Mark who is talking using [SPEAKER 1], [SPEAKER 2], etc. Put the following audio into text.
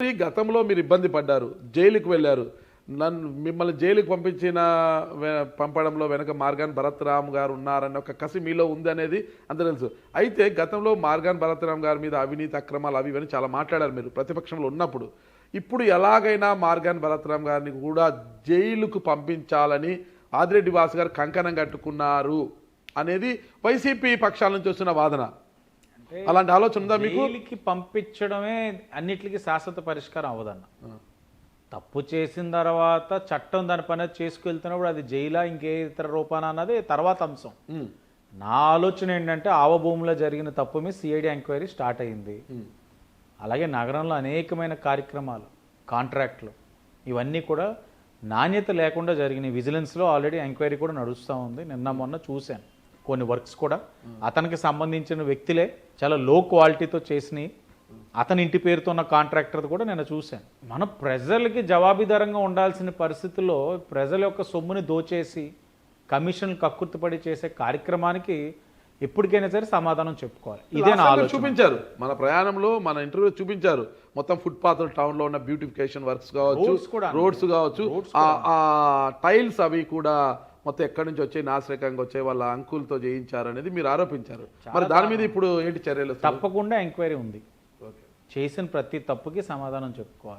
[SPEAKER 1] గతంలో మీరు ఇబ్బంది పడ్డారు, జైలుకు వెళ్ళారు. మిమ్మల్ని జైలుకు పంపడంలో వెనక మార్గాన్ భరత్ రామ్ గారు ఉన్నారన్న ఒక కసి మీలో ఉంది అనేది అంత తెలుసు. అయితే గతంలో మార్గాన్ భరత్ రామ్ గారి మీద అవినీతి అక్రమాలు అవి ఇవన్నీ చాలా మాట్లాడారు మీరు ప్రతిపక్షంలో ఉన్నప్పుడు. ఇప్పుడు ఎలాగైనా మార్గాన్ భరత్ రామ్ గారిని కూడా జైలుకు పంపించాలని ఆదిరెడ్డి వాసు గారు కంకణం కట్టుకున్నారు అనేది వైసీపీ పక్షాల నుంచి వస్తున్న వాదన. అలాంటి ఆలోచన ఉందా మీకు?
[SPEAKER 2] జైలుకి పంపించడమే అన్నిటికీ శాశ్వత పరిష్కారం అవ్వదన్న. తప్పు చేసిన తర్వాత చట్టం దాని పని చేసుకెళ్తున్నప్పుడు అది జైలా ఇంకే ఇతర రూపాన అన్నది తర్వాత అంశం. నా ఆలోచన ఏంటంటే ఆవభూమిలో జరిగిన తప్పు మీద సిఐడి ఎంక్వైరీ స్టార్ట్ అయింది. అలాగే నగరంలో అనేకమైన కార్యక్రమాలు, కాంట్రాక్ట్లు ఇవన్నీ కూడా నాణ్యత లేకుండా జరిగినాయి. విజిలెన్స్లో ఆల్రెడీ ఎంక్వైరీ కూడా నడుస్తూ ఉంది. నిన్న మొన్న చూశాను కొన్ని వర్క్స్ కూడా అతనికి సంబంధించిన వ్యక్తులే చాలా లో క్వాలిటీతో చేసినాయి. అతని ఇంటి పేరుతో ఉన్న కాంట్రాక్టర్ కూడా నేను చూశాను. మన ప్రజలకి జవాబుదారంగా ఉండాల్సిన పరిస్థితుల్లో ప్రజల యొక్క సొమ్ముని దోచేసి కమిషన్లు కక్కుర్తిపడి చేసే కార్యక్రమానికి ఎప్పటికైనా సరే సమాధానం చెప్పుకోవాలి. ఇదే నా ఆలోచన.
[SPEAKER 1] చూపించారు మన ప్రయాణంలో, మన ఇంటర్వ్యూ చూపించారు. మొత్తం ఫుట్పాత్ టౌన్ లో ఉన్న బ్యూటిఫికేషన్ వర్క్స్ కావచ్చు, రోడ్స్ కావచ్చు, ఆ టైల్స్ అవి కూడా మొత్తం ఎక్కడి నుంచి వచ్చాయి, నాశరకంగా వచ్చాయి, వాళ్ళ అంకులతో చేయించారు అనేది మీరు ఆరోపించారు. మరి దాని మీద ఇప్పుడు ఏంటి చర్యలు?
[SPEAKER 2] తప్పకుండా ఎంక్వైరీ ఉంది. చేసిన ప్రతి తప్పుకి సమాధానం చెప్పుకోవాలి.